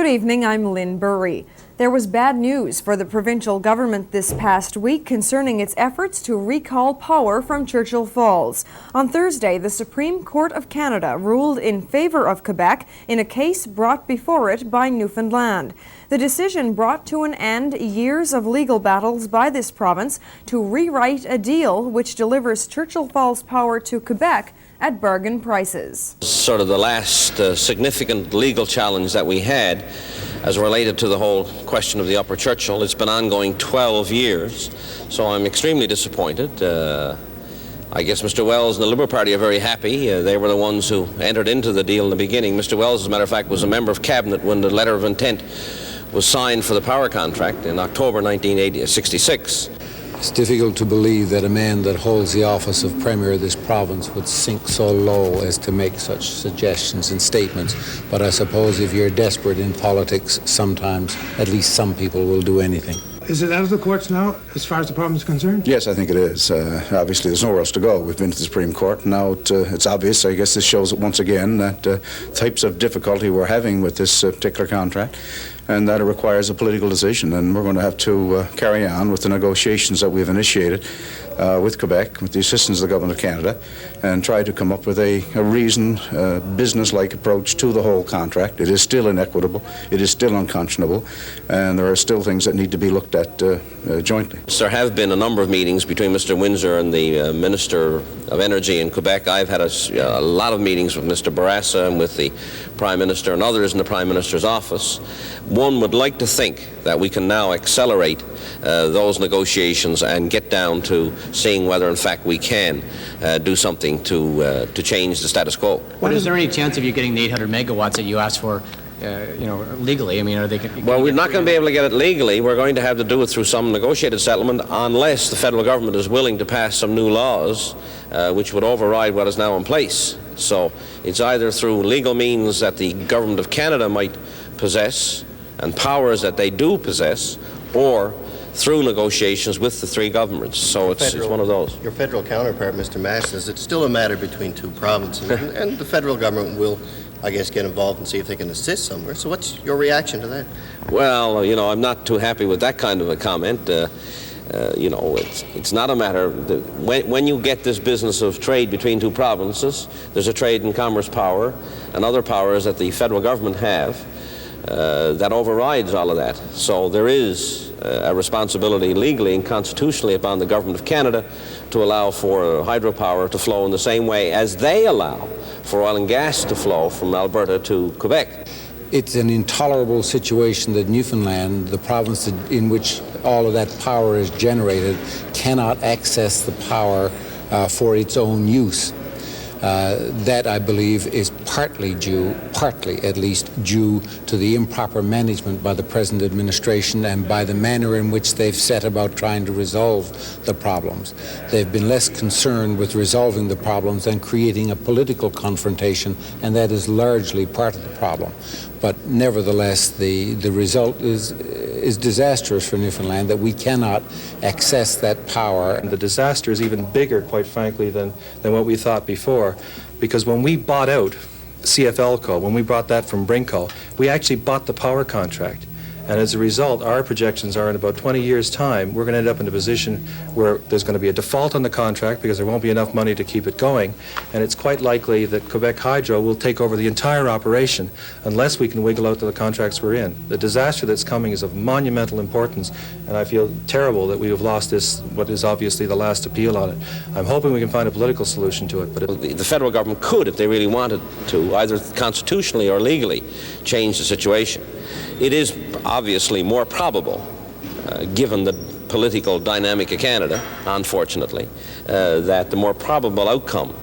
evening, I'm Lynn Burry. There was bad news for the provincial government this past week concerning its efforts to recall power from Churchill Falls. On Thursday, the Supreme Court of Canada ruled in favor of Quebec in a case brought before it by Newfoundland. The decision brought to an end years of legal battles by this province to rewrite a deal which delivers Churchill Falls power to Quebec at bargain prices. Sort of the last significant legal challenge that we had as related to the whole question of the Upper Churchill. It's been ongoing 12 years, so I'm extremely disappointed. I guess Mr. Wells and the Liberal Party are very happy. They were the ones who entered into the deal in the beginning. Mr. Wells, as a matter of fact, was a member of Cabinet when the letter of intent was signed for the power contract in October 1966. It's difficult to believe that a man that holds the office of Premier of this province would sink so low as to make such suggestions and statements. But I suppose if you're desperate in politics, sometimes at least some people will do anything. Is it out of the courts now, as far as the problem is concerned? Yes, I think it is. Obviously, there's nowhere else to go. We've been to the Supreme Court. Now it's obvious. I guess this shows it once again that types of difficulty we're having with this particular contract, and that it requires a political decision. And we're going to have to carry on with the negotiations that we've initiated with Quebec, with the assistance of the Government of Canada, and try to come up with a reasoned, business-like approach to the whole contract. It is still inequitable. It is still unconscionable, and there are still things that need to be looked at jointly. There have been a number of meetings between Mr. Windsor and the Minister of Energy in Quebec. I've had a lot of meetings with Mr. Bourassa and with the Prime Minister and others in the Prime Minister's office. One would like to think that we can now accelerate those negotiations and get down to seeing whether in fact we can do something to change the status quo. But is there any chance of you getting the 800 megawatts that you asked for legally? I mean, are they... Well, we're not going to be able to get it legally. We're going to have to do it through some negotiated settlement unless the federal government is willing to pass some new laws which would override what is now in place. So it's either through legal means that the Government of Canada might possess and powers that they do possess, or through negotiations with the three governments. So it's one of those. Your federal counterpart, Mr. Mass, says it's still a matter between two provinces, and the federal government will, I guess, get involved and see if they can assist somewhere. So what's your reaction to that? Well, I'm not too happy with that kind of a comment. It's not a matter that when you get this business of trade between two provinces, there's a trade and commerce power and other powers that the federal government have that overrides all of that. So there is a responsibility legally and constitutionally upon the Government of Canada to allow for hydropower to flow in the same way as they allow for oil and gas to flow from Alberta to Quebec. It's an intolerable situation that Newfoundland, the province in which all of that power is generated, cannot access the power for its own use. That, I believe, is partly at least due to the improper management by the present administration and by the manner in which they've set about trying to resolve the problems. They've been less concerned with resolving the problems than creating a political confrontation, and that is largely part of the problem. But nevertheless, the result is disastrous for Newfoundland, that we cannot access that power. And the disaster is even bigger, quite frankly, than what we thought before, because when we bought out CFLCO, when we bought that from Brinco, we actually bought the power contract. And as a result, our projections are in about 20 years' time, we're going to end up in a position where there's going to be a default on the contract because there won't be enough money to keep it going. And it's quite likely that Quebec Hydro will take over the entire operation unless we can wiggle out to the contracts we're in. The disaster that's coming is of monumental importance, and I feel terrible that we have lost this, what is obviously the last appeal on it. I'm hoping we can find a political solution to it. But the federal government could, if they really wanted to, either constitutionally or legally, change the situation. It is obviously more probable, given the political dynamic of Canada, unfortunately, that the more probable outcome,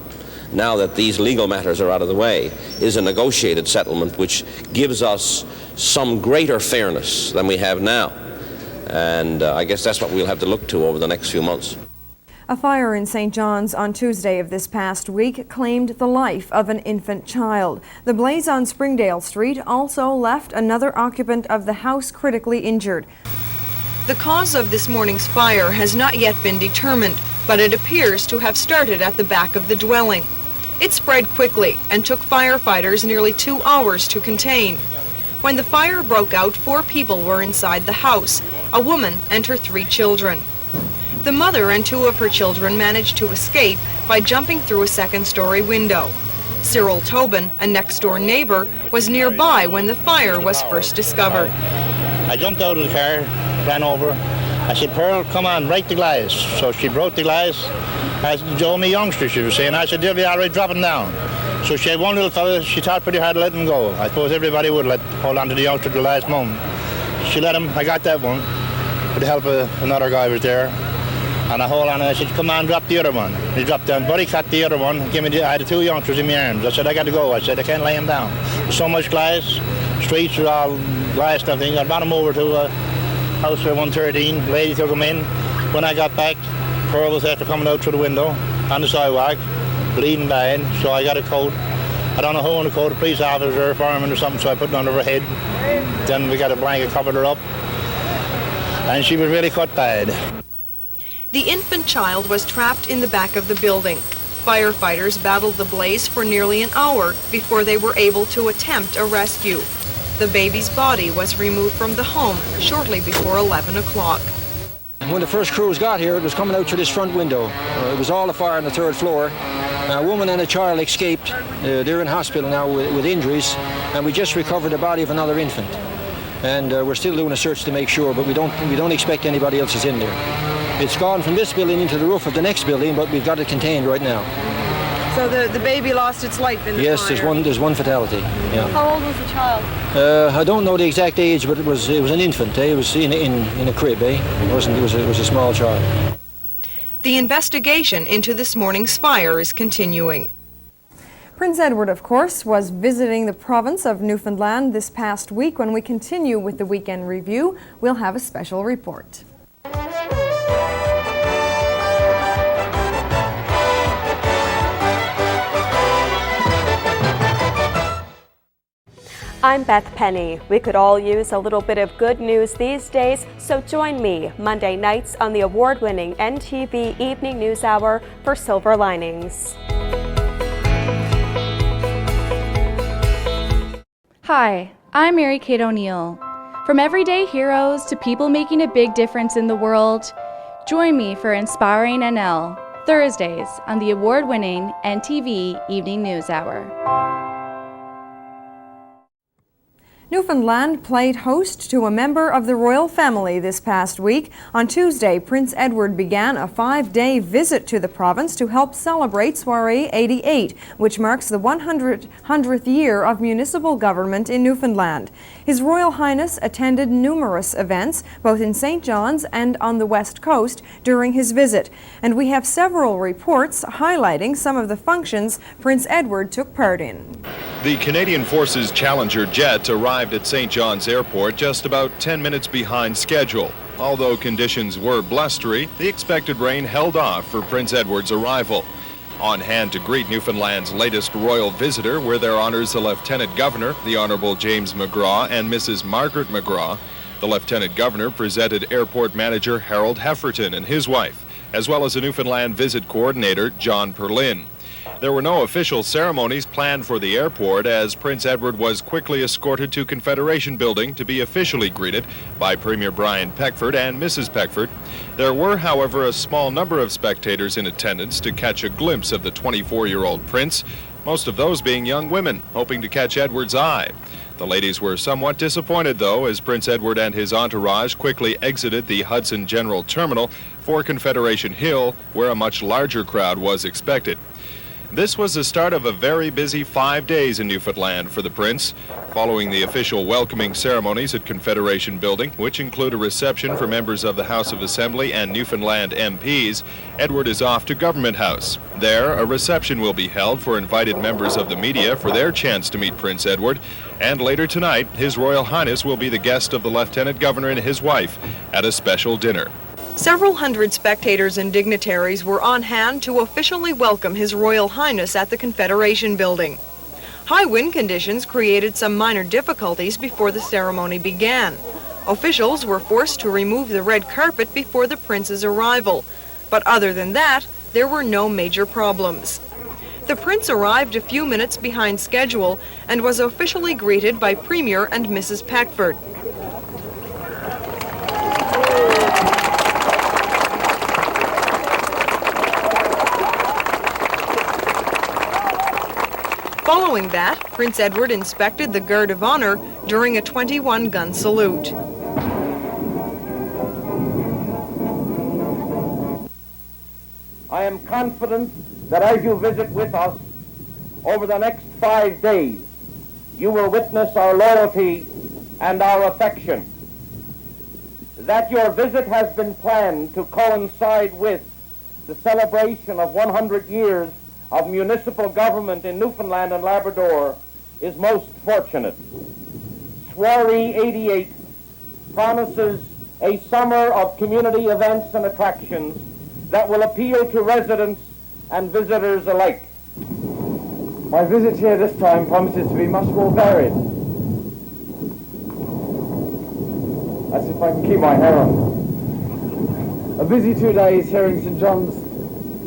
now that these legal matters are out of the way, is a negotiated settlement which gives us some greater fairness than we have now. And I guess that's what we'll have to look to over the next few months. A fire in St. John's on Tuesday of this past week claimed the life of an infant child. The blaze on Springdale Street also left another occupant of the house critically injured. The cause of this morning's fire has not yet been determined, but it appears to have started at the back of the dwelling. It spread quickly and took firefighters nearly 2 hours to contain. When the fire broke out, 4 people were inside the house, a woman and her 3 children. The mother and 2 of her children managed to escape by jumping through a second-story window. Cyril Tobin, a next-door neighbor, was nearby when the fire was first discovered. I jumped out of the car, ran over. I said, Pearl, come on, break the glass. So she broke the glass. I said, Joe, me youngster, she was saying. I said, they'll be all right, drop him down. So she had one little fella, she thought pretty hard to let him go. I suppose everybody would hold on to the youngster to the last moment. She let him, I got that one. With the help of another guy was there. And I hold on and I said, come on, drop the other one. He dropped down. Buddy caught the other one. I had the 2 youngsters in my arms. I said, I got to go. I said, I can't lay him down. There's so much glass. Streets are all glass and everything. I brought him over to a house for 113. Lady took him in. When I got back, Pearl was after coming out through the window on the sidewalk, bleeding bad. So I got a coat. I don't know who in the coat, a police officer or a fireman or something, so I put it under her head. Then we got a blanket, covered her up. And she was really cut bad. The infant child was trapped in the back of the building. Firefighters battled the blaze for nearly an hour before they were able to attempt a rescue. The baby's body was removed from the home shortly before 11 o'clock. When the first crews got here, it was coming out through this front window. It was all afire on the 3rd floor. A woman and a child escaped. They're in hospital now with injuries, and we just recovered the body of another infant. And we're still doing a search to make sure, but we don't expect anybody else is in there. It's gone from this building into the roof of the next building, but we've got it contained right now. So the baby lost its life in the Yes, fire? there's one fatality. Yeah. How old was the child? I don't know the exact age, but it was an infant. It was in a crib. It was a small child. The investigation into this morning's fire is continuing. Prince Edward, of course, was visiting the province of Newfoundland this past week. When we continue with the weekend review, we'll have a special report. I'm Beth Penny. We could all use a little bit of good news these days, so join me Monday nights on the award-winning NTV Evening News Hour for Silver Linings. Hi, I'm Mary Kate O'Neill. From everyday heroes to people making a big difference in the world, join me for Inspiring NL, Thursdays on the award-winning NTV Evening News Hour. Newfoundland played host to a member of the royal family this past week. On Tuesday, Prince Edward began a 5-day visit to the province to help celebrate Soiree 88, which marks the 100th year of municipal government in Newfoundland. His Royal Highness attended numerous events, both in St. John's and on the West Coast, during his visit. And we have several reports highlighting some of the functions Prince Edward took part in. The Canadian Forces Challenger jet arrived at St. John's Airport just about 10 minutes behind schedule. Although conditions were blustery, the expected rain held off for Prince Edward's arrival. On hand to greet Newfoundland's latest royal visitor were their honors the Lieutenant Governor, the Honourable James McGraw, and Mrs. Margaret McGraw. The Lieutenant Governor presented Airport Manager Harold Hefferton and his wife, as well as a Newfoundland Visit Coordinator, John Perlin. There were no official ceremonies planned for the airport, as Prince Edward was quickly escorted to Confederation Building to be officially greeted by Premier Brian Peckford and Mrs. Peckford. There were, however, a small number of spectators in attendance to catch a glimpse of the 24-year-old prince, most of those being young women hoping to catch Edward's eye. The ladies were somewhat disappointed, though, as Prince Edward and his entourage quickly exited the Hudson General Terminal for Confederation Hill, where a much larger crowd was expected. This was the start of a very busy 5 days in Newfoundland for the prince. Following the official welcoming ceremonies at Confederation Building, which include a reception for members of the House of Assembly and Newfoundland MPs, Edward is off to Government House. There, a reception will be held for invited members of the media for their chance to meet Prince Edward. And later tonight, His Royal Highness will be the guest of the Lieutenant Governor and his wife at a special dinner. Several hundred spectators and dignitaries were on hand to officially welcome His Royal Highness at the Confederation Building. High wind conditions created some minor difficulties before the ceremony began. Officials were forced to remove the red carpet before the prince's arrival. But other than that, there were no major problems. The Prince arrived a few minutes behind schedule and was officially greeted by Premier and Mrs. Peckford. Following that, Prince Edward inspected the Guard of Honor during a 21-gun salute. I am confident that as you visit with us over the next 5 days, you will witness our loyalty and our affection. That your visit has been planned to coincide with the celebration of 100 years of municipal government in Newfoundland and Labrador is most fortunate. Soiree 88 promises a summer of community events and attractions that will appeal to residents and visitors alike. My visit here this time promises to be much more varied. As if I can keep my hair on. A busy 2 days here in St. John's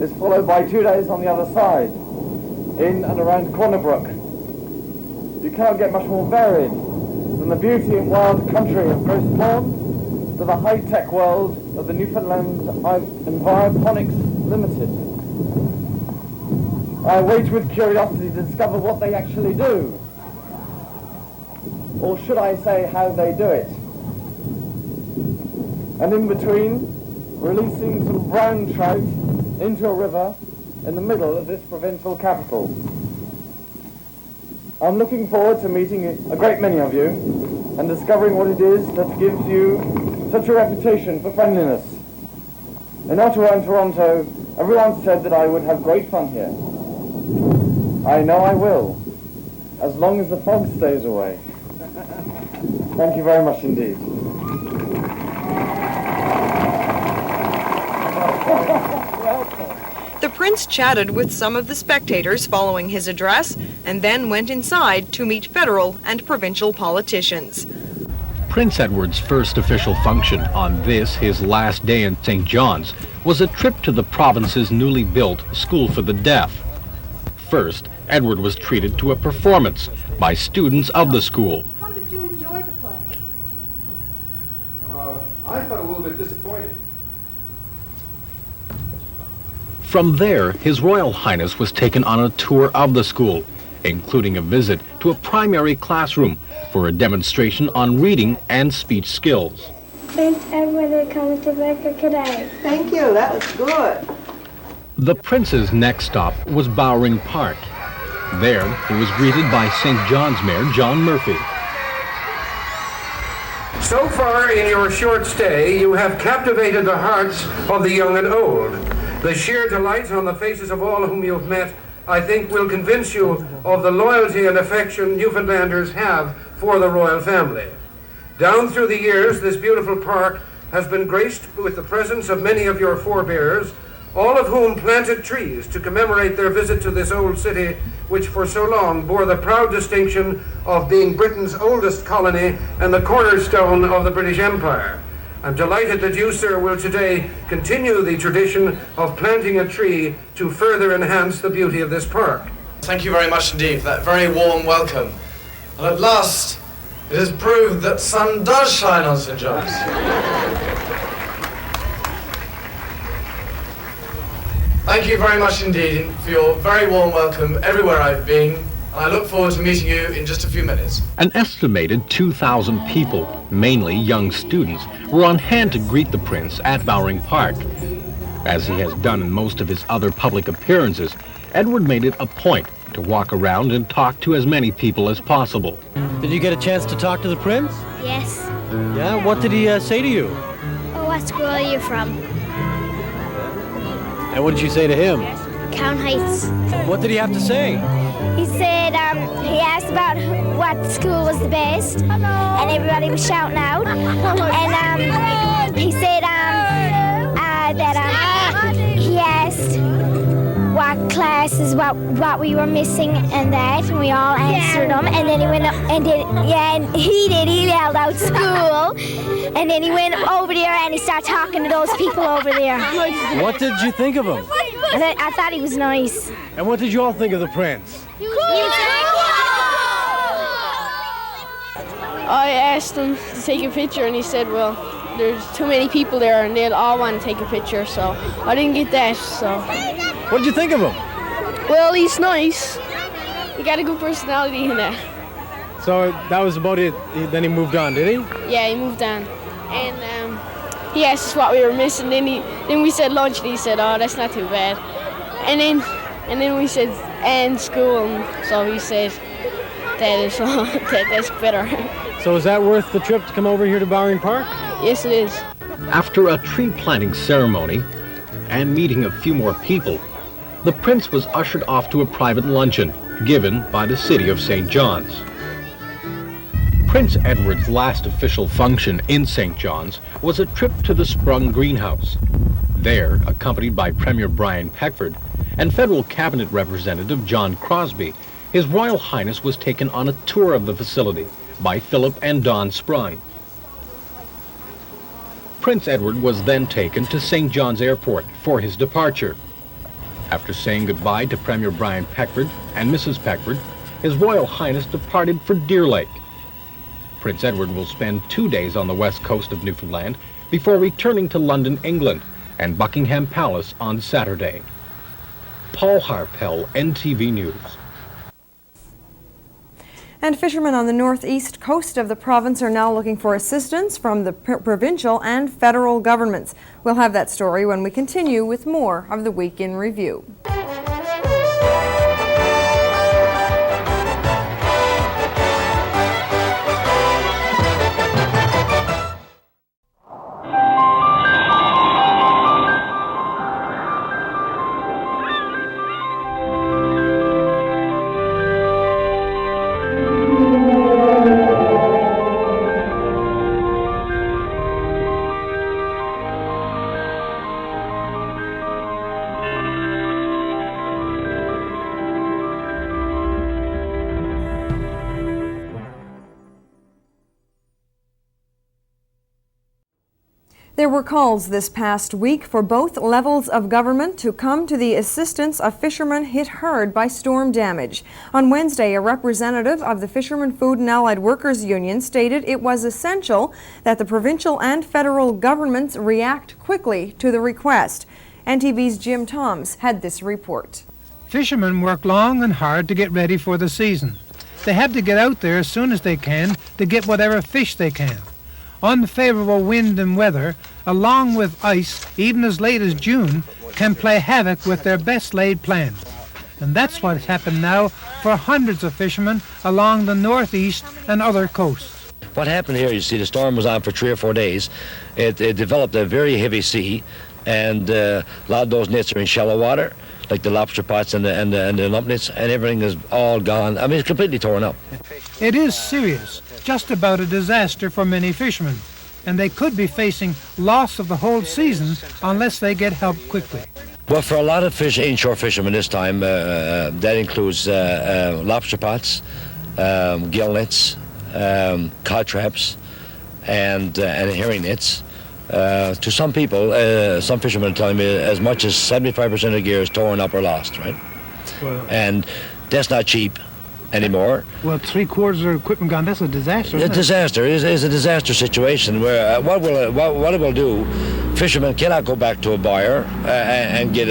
is followed by 2 days on the other side, in and around Cornerbrook. You cannot get much more varied than the beauty and wild country of Grosse Pointe to the high-tech world of the Newfoundland Enviroponics Limited. I wait with curiosity to discover what they actually do, or should I say how they do it. And in between, releasing some brown trout into a river in the middle of this provincial capital. I'm looking forward to meeting a great many of you and discovering what it is that gives you such a reputation for friendliness. In Ottawa and Toronto, everyone said that I would have great fun here. I know I will, as long as the fog stays away. Thank you very much indeed. The Prince chatted with some of the spectators following his address and then went inside to meet federal and provincial politicians. Prince Edward's first official function on this, his last day in St. John's, was a trip to the province's newly built School for the Deaf. First, Edward was treated to a performance by students of the school. How did you enjoy the play? I felt a little bit disappointed. From there, His Royal Highness was taken on a tour of the school, including a visit to a primary classroom for a demonstration on reading and speech skills. Prince Edward comes to Becker today. Thank you, that was good. The Prince's next stop was Bowring Park. There, he was greeted by St. John's Mayor John Murphy. So far in your short stay, you have captivated the hearts of the young and old. The sheer delight on the faces of all whom you've met, I think, will convince you of the loyalty and affection Newfoundlanders have for the royal family. Down through the years, this beautiful park has been graced with the presence of many of your forebears, all of whom planted trees to commemorate their visit to this old city, which for so long bore the proud distinction of being Britain's oldest colony and the cornerstone of the British Empire. I'm delighted that you, sir, will today continue the tradition of planting a tree to further enhance the beauty of this park. Thank you very much indeed for that very warm welcome. And at last, it has proved that sun does shine on St. John's. Thank you very much indeed for your very warm welcome everywhere I've been. I look forward to meeting you in just a few minutes. An estimated 2,000 people, mainly young students, were on hand to greet the Prince at Bowring Park. As he has done in most of his other public appearances, Edward made it a point to walk around and talk to as many people as possible. Did you get a chance to talk to the Prince? Yes. Yeah? What did he say to you? Oh, what school are you from? And what did you say to him? Crown Heights. What did he have to say? He said, he asked about what school was the best, and everybody was shouting out. And he said that he asked what classes, what we were missing, and that, and we all answered him. And then he went up, and he yelled out school, and then he went over there and he started talking to those people over there. What did you think of him? I thought he was nice. And what did you all think of the prince? I asked him to take a picture, and he said, well, there's too many people there, and they'll all want to take a picture, so I didn't get that, so. What did you think of him? Well, he's nice. He got a good personality in that. So that was about it. Then he moved on, did he? Yeah, he moved on. And he asked us what we were missing, then we said lunch, and he said, oh, that's not too bad. And then we said, and school, and so he said, that's better. So is that worth the trip to come over here to Bowring Park? Yes, it is. After a tree planting ceremony and meeting a few more people, the prince was ushered off to a private luncheon given by the city of St. John's. Prince Edward's last official function in St. John's was a trip to the Sprung Greenhouse. There, accompanied by Premier Brian Peckford and Federal Cabinet Representative John Crosby, His Royal Highness was taken on a tour of the facility by Philip and Don Sprung. Prince Edward was then taken to St. John's Airport for his departure. After saying goodbye to Premier Brian Peckford and Mrs. Peckford, His Royal Highness departed for Deer Lake. Prince Edward will spend 2 days on the west coast of Newfoundland before returning to London, England, and Buckingham Palace on Saturday. Paul Harpel, NTV News. And fishermen on the northeast coast of the province are now looking for assistance from the provincial and federal governments. We'll have that story when we continue with more of the Week in Review. There were calls this past week for both levels of government to come to the assistance of fishermen hit hard by storm damage. On Wednesday, a representative of the Fishermen Food and Allied Workers Union stated it was essential that the provincial and federal governments react quickly to the request. NTV's Jim Toms had this report. Fishermen work long and hard to get ready for the season. They have to get out there as soon as they can to get whatever fish they can. Unfavorable wind and weather, along with ice, even as late as June, can play havoc with their best laid plans. And that's what's happened now for hundreds of fishermen along the northeast and other coasts. What happened here, you see, the storm was on for 3 or 4 days. It developed a very heavy sea, and a lot of those nets are in shallow water, like the lobster pots and the lump nets, and everything is all gone. I mean, it's completely torn up. It is serious, just about a disaster for many fishermen, and they could be facing loss of the whole season unless they get help quickly. Well, for a lot of inshore fishermen this time, that includes lobster pots, gill nets, cod traps, and herring nets. To some people, some fishermen are telling me as much as 75% of the gear is torn up or lost, right? Well, and that's not cheap anymore. Well, 3/4 of their equipment gone, that's a disaster. A disaster is a disaster situation where what it will do, fishermen cannot go back to a buyer and get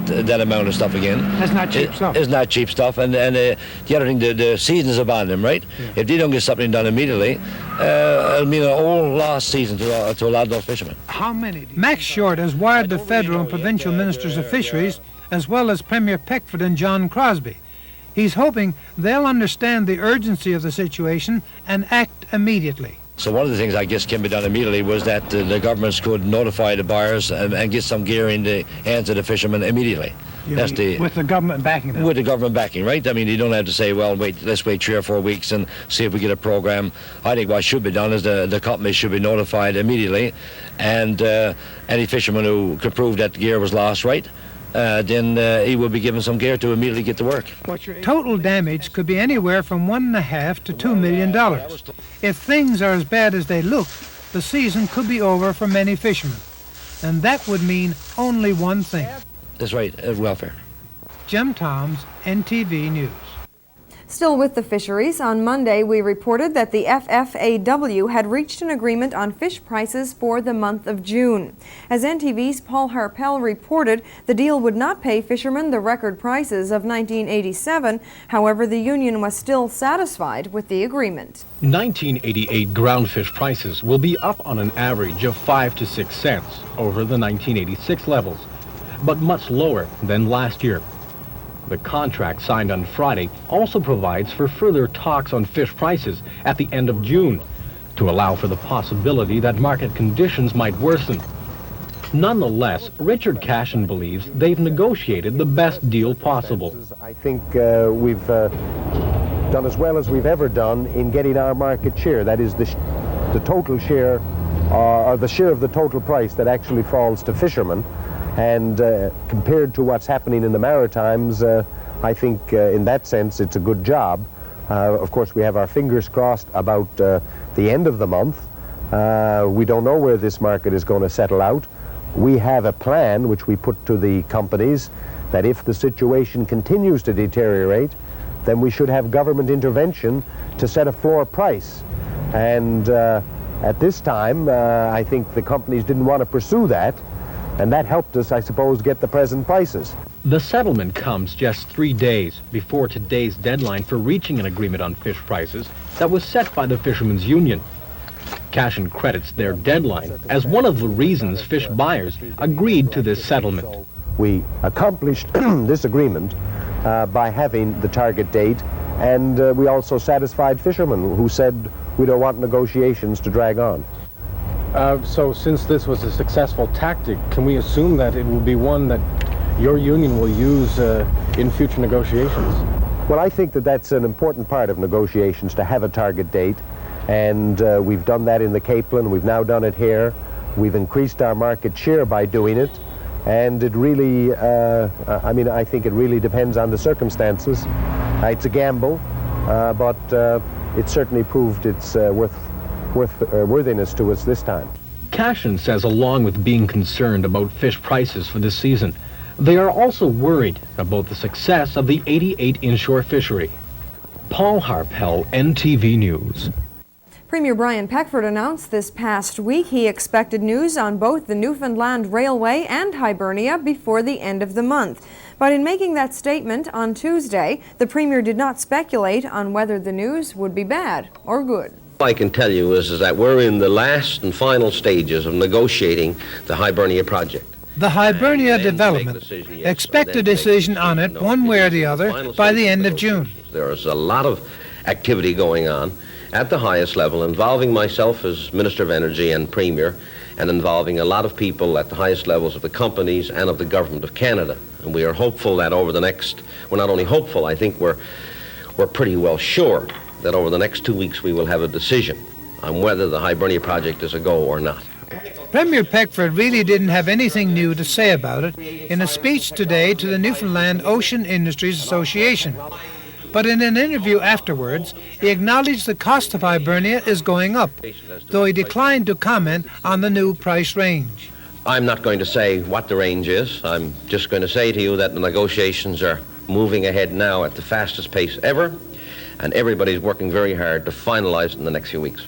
that amount of stuff again. That's not cheap stuff. It's not cheap stuff, and the other thing, the season is upon them, right? Yeah. If they don't get something done immediately, it'll mean an whole lost season to a lot of those fishermen. How many? Max Short has wired the federal and provincial ministers of fisheries, as well as Premier Peckford and John Crosby. He's hoping they'll understand the urgency of the situation and act immediately. So one of the things I guess can be done immediately was that the governments could notify the buyers and get some gear in the hands of the fishermen immediately. With the government backing them. With the government backing, right? I mean, you don't have to say, well, let's wait 3 or 4 weeks and see if we get a program. I think what should be done is the companies should be notified immediately, and any fisherman who could prove that the gear was lost, right? Then he will be given some gear to immediately get to work. Total damage could be anywhere from $1.5 to $2 million. If things are as bad as they look, the season could be over for many fishermen. And that would mean only one thing. That's right, welfare. Jim Toms, NTV News. Still with the fisheries, on Monday we reported that the FFAW had reached an agreement on fish prices for the month of June. As NTV's Paul Harpel reported, the deal would not pay fishermen the record prices of 1987. However, the union was still satisfied with the agreement. 1988 ground fish prices will be up on an average of 5 to 6 cents over the 1986 levels, but much lower than last year. The contract signed on Friday also provides for further talks on fish prices at the end of June to allow for the possibility that market conditions might worsen. Nonetheless, Richard Cashin believes they've negotiated the best deal possible. I think we've done as well as we've ever done in getting our market share. That is the total share, or the share of the total price that actually falls to fishermen. And compared to what's happening in the Maritimes, I think in that sense it's a good job. Of course, we have our fingers crossed about the end of the month. We don't know where this market is going to settle out. We have a plan which we put to the companies that if the situation continues to deteriorate, then we should have government intervention to set a floor price. And at this time, I think the companies didn't want to pursue that. And that helped us, I suppose, get the present prices. The settlement comes just 3 days before today's deadline for reaching an agreement on fish prices that was set by the Fishermen's Union. Cashin credits their deadline as one of the reasons fish buyers agreed to this settlement. We accomplished this agreement by having the target date, and we also satisfied fishermen who said we don't want negotiations to drag on. So since this was a successful tactic, can we assume that it will be one that your union will use in future negotiations? Well, I think that that's an important part of negotiations, to have a target date. And we've done that in the Capeland. We've now done it here. We've increased our market share by doing it. And it really, I think it really depends on the circumstances. It's a gamble, but it certainly proved its worthiness to us this time. Cashin says along with being concerned about fish prices for this season, they are also worried about the success of the 88 inshore fishery. Paul Harpel, NTV News. Premier Brian Peckford announced this past week he expected news on both the Newfoundland Railway and Hibernia before the end of the month. But in making that statement on Tuesday, the Premier did not speculate on whether the news would be bad or good. All I can tell you is that we're in the last and final stages of negotiating the Hibernia project. The Hibernia development expect a decision on it one way or the other by the end of June. There is a lot of activity going on at the highest level involving myself as Minister of Energy and Premier, and involving a lot of people at the highest levels of the companies and of the Government of Canada. And we are hopeful that over the next, we're not only hopeful, I think we're pretty well sure that over the next 2 weeks we will have a decision on whether the Hibernia project is a go or not. Premier Peckford really didn't have anything new to say about it in a speech today to the Newfoundland Ocean Industries Association. But in an interview afterwards, he acknowledged the cost of Hibernia is going up, though he declined to comment on the new price range. I'm not going to say what the range is. I'm just going to say to you that the negotiations are moving ahead now at the fastest pace ever, and everybody's working very hard to finalize it in the next few weeks.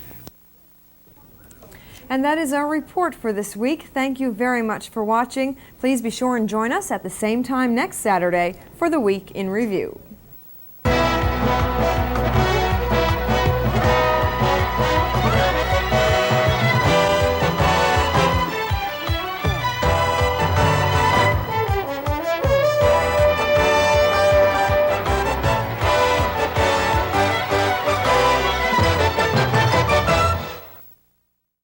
And that is our report for this week. Thank you very much for watching. Please be sure and join us at the same time next Saturday for the Week in Review.